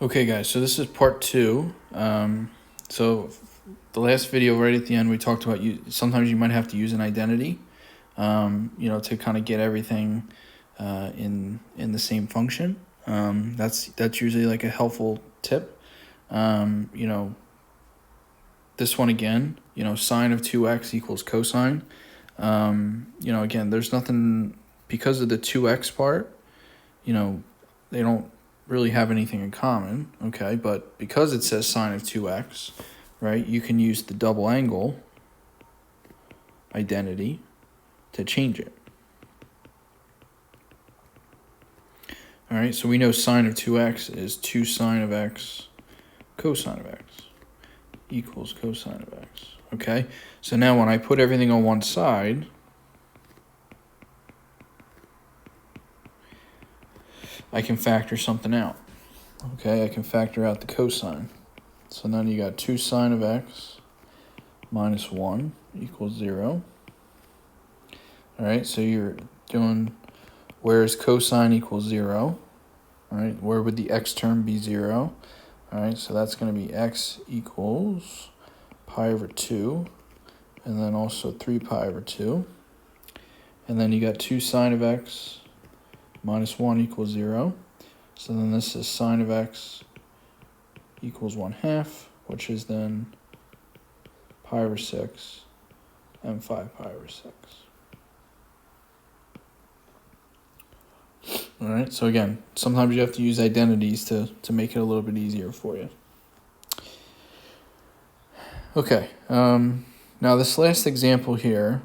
Okay, guys, so this is part two. So the last video right at the end, we talked about sometimes you might have to use an identity, to kind of get everything in the same function. That's usually like a helpful tip. This one again, sine of 2x equals cosine. Again, there's nothing, because of the 2x part, they don't really have anything in common, okay? But because it says sine of 2x, right, you can use the double angle identity to change it. All right, so we know sine of 2x is 2 sine of x cosine of x equals cosine of x, okay? So now when I put everything on one side, I can factor something out. Okay, I can factor out the cosine. So then you got 2 sine of x minus 1 equals 0. All right, so you're doing, where is cosine equals 0? All right, where would the x term be 0? All right, so that's going to be x equals pi over 2, and then also 3 pi over 2. And then you got 2 sine of x minus 1 equals 0. So then this is sine of x equals 1/2, which is then pi over 6 and 5 pi over 6. All right, so again, sometimes you have to use identities to make it a little bit easier for you. Okay, now this last example here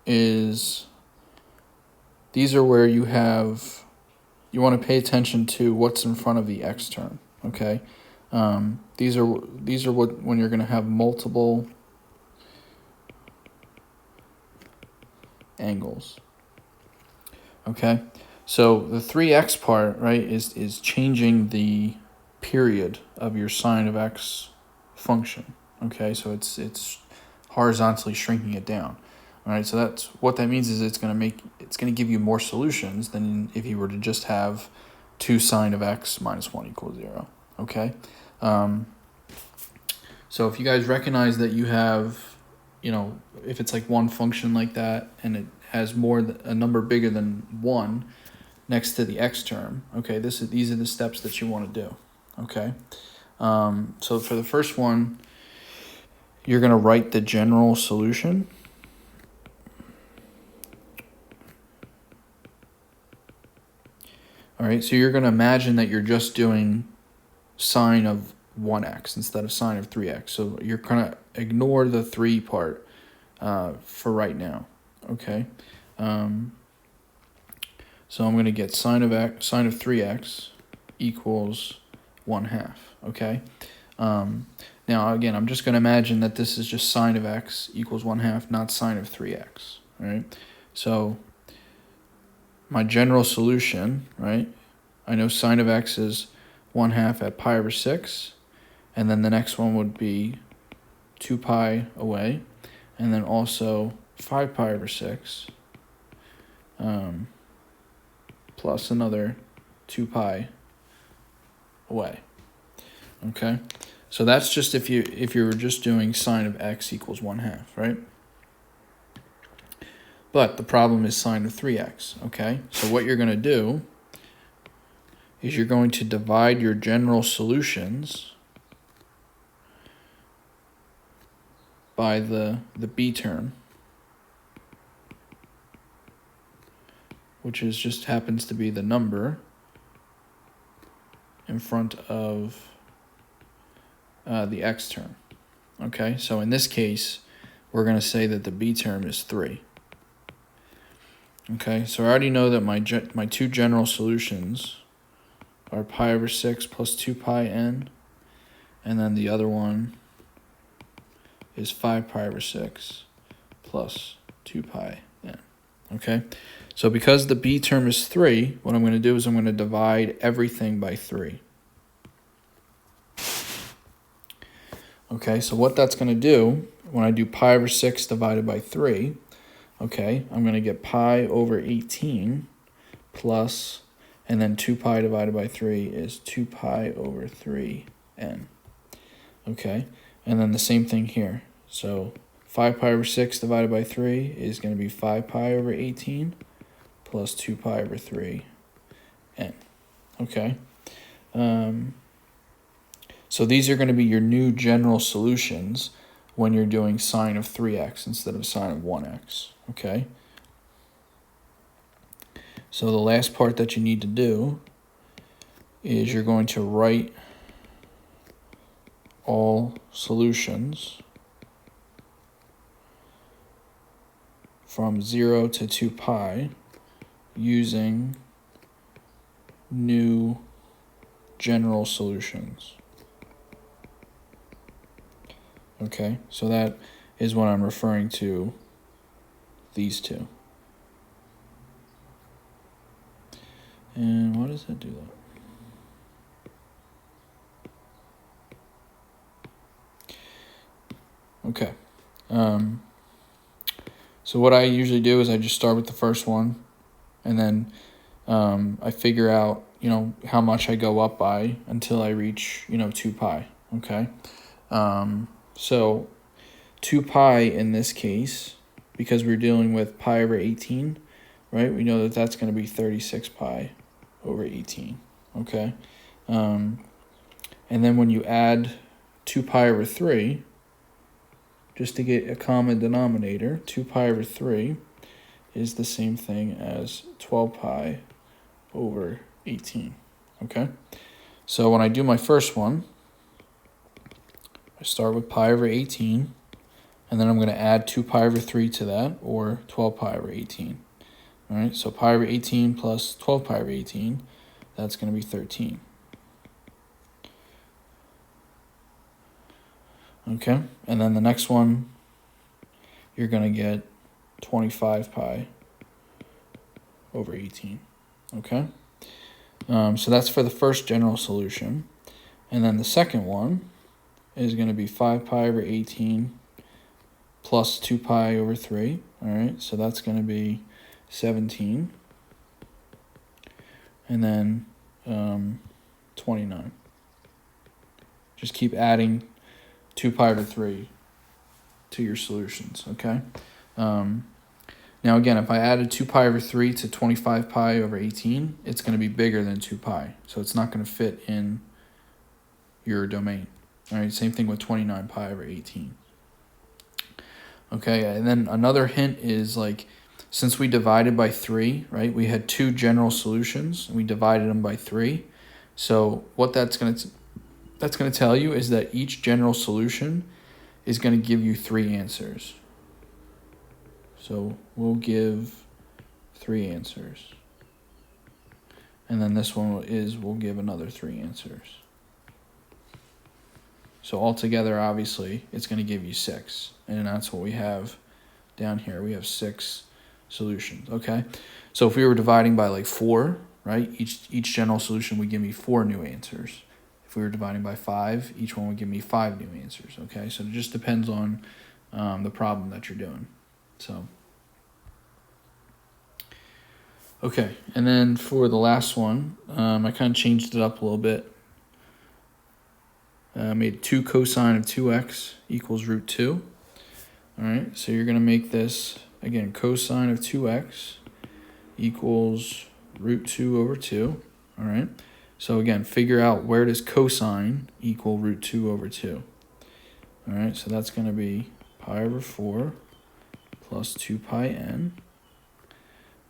is, these are where you want to pay attention to what's in front of the x term, okay? These are when you're going to have multiple angles, okay? So the 3x part, right, is changing the period of your sine of x function, okay? So it's horizontally shrinking it down. All right, so that's what that means, is it's going to give you more solutions than if you were to just have 2 sine of x minus 1 equals 0, okay? So if you guys recognize that you have, if it's like one function like that and it has a number bigger than 1 next to the x term, okay, these are the steps that you want to do, okay? So for the first one, you're going to write the general solution. All right, so you're going to imagine that you're just doing sine of 1x instead of sine of 3x. So you're going to ignore the 3 part for right now, okay? So I'm going to get sine of 3x equals 1/2, okay? Now, again, I'm just going to imagine that this is just sine of x equals 1/2, not sine of 3x, all right? So my general solution, right? I know sine of x is 1/2 at pi over 6, and then the next one would be 2 pi away, and then also 5 pi over 6, plus another 2 pi away. Okay, so that's just if you were just doing sine of x equals 1/2, right? But the problem is sine of 3x, okay? So what you're going to do is you're going to divide your general solutions by the b term, which just happens to be the number in front of the x term, okay? So in this case, we're going to say that the b term is 3. Okay, so I already know that my two general solutions are pi over 6 plus 2 pi n, and then the other one is 5 pi over 6 plus 2 pi n. Okay, so because the b term is 3, what I'm going to do is I'm going to divide everything by 3. Okay, so what that's going to do, when I do pi over 6 divided by 3, okay, I'm going to get pi over 18 plus And then 2 pi divided by 3 is 2 pi over 3n. Okay, and then the same thing here. So 5 pi over 6 divided by 3 is going to be 5 pi over 18 plus 2 pi over 3n. Okay, so these are going to be your new general solutions when you're doing sine of 3x instead of sine of 1x. Okay, so the last part that you need to do is you're going to write all solutions from 0 to 2 pi using new general solutions. Okay, so that is what I'm referring to, these two. And why does that do that? Okay. So what I usually do is I just start with the first one, and then I figure out, how much I go up by until I reach, 2 pi. Okay. So 2 pi in this case, because we're dealing with pi over 18, right? We know that that's going to be 36 pi over 18. Okay. And then when you add 2 pi over 3, just to get a common denominator, 2 pi over 3 is the same thing as 12 pi over 18, okay? So when I do my first one, I start with pi over 18, and then I'm going to add 2 pi over 3 to that, or 12 pi over 18. All right, so pi over 18 plus 12 pi over 18, that's going to be 13. Okay, and then the next one, you're going to get 25 pi over 18. Okay, so that's for the first general solution. And then the second one is going to be 5 pi over 18 plus 2 pi over 3. All right, so that's going to be 17. And then 29. Just keep adding 2 pi over 3 to your solutions, okay? Now again, if I added 2 pi over 3 to 25 pi over 18, it's going to be bigger than 2 pi. So it's not going to fit in your domain. All right, same thing with 29 pi over 18. Okay, and then another hint is, like, since we divided by 3, right, we had two general solutions, and we divided them by 3. So what that's going to tell you is that each general solution is going to give you 3 answers. So we'll give 3 answers. And then this one we'll give another 3 answers. So altogether, obviously, it's going to give you 6. And that's what we have down here. We have 6 solutions, okay? So if we were dividing by like 4, right, each general solution would give me 4 new answers. If we were dividing by 5, each one would give me 5 new answers, okay? So it just depends on the problem that you're doing. So, okay, and then for the last one, I kind of changed it up a little bit. Made 2 cosine of 2x equals root 2. All right, so you're going to make this, again, cosine of 2x equals root 2 over 2. All right, so again, figure out where does cosine equal root 2 over 2. All right, so that's going to be pi over 4 plus 2 pi n.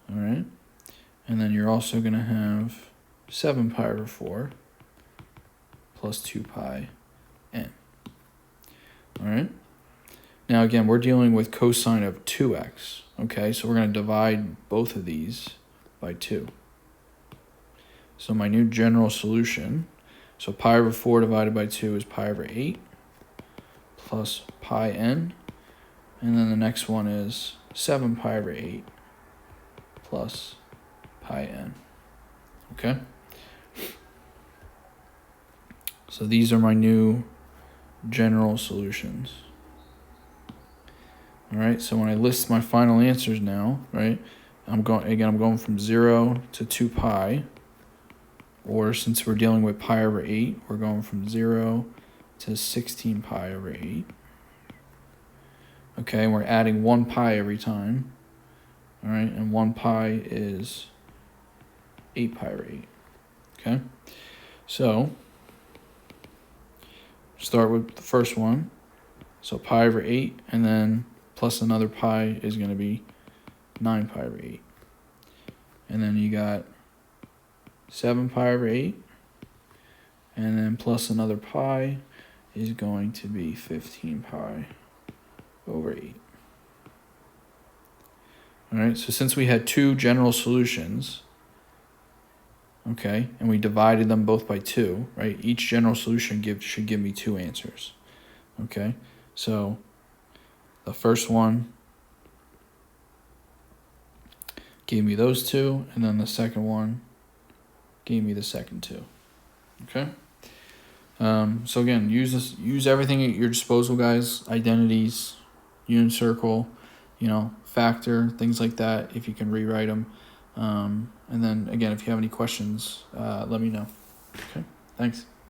All right, and then you're also going to have 7 pi over 4 plus 2 pi n. All right. Now, again, we're dealing with cosine of 2x. Okay, so we're going to divide both of these by 2. So my new general solution, so pi over 4 divided by 2 is pi over 8 plus pi n. And then the next one is 7 pi over 8 plus pi n. Okay? So these are my new general solutions. All right, so when I list my final answers now, right, I'm going from 0 to 2 pi. or since we're dealing with pi over 8, we're going from 0 to 16 pi over 8. Okay, and we're adding 1 pi every time. All right, and 1 pi is 8 pi over 8. Okay, so start with the first one. So pi over 8, and then plus another pi is going to be 9 pi over 8. And then you got 7 pi over 8, and then plus another pi is going to be 15 pi over 8. All right, so since we had two general solutions, okay, and we divided them both by 2, right, each general solution should give me 2 answers. Okay, so the first one gave me those 2, and then the second one gave me the second 2. Okay. So again, use everything at your disposal, guys. Identities, unit circle, factor, things like that. If you can rewrite them, and then again, if you have any questions, let me know. Okay. Thanks.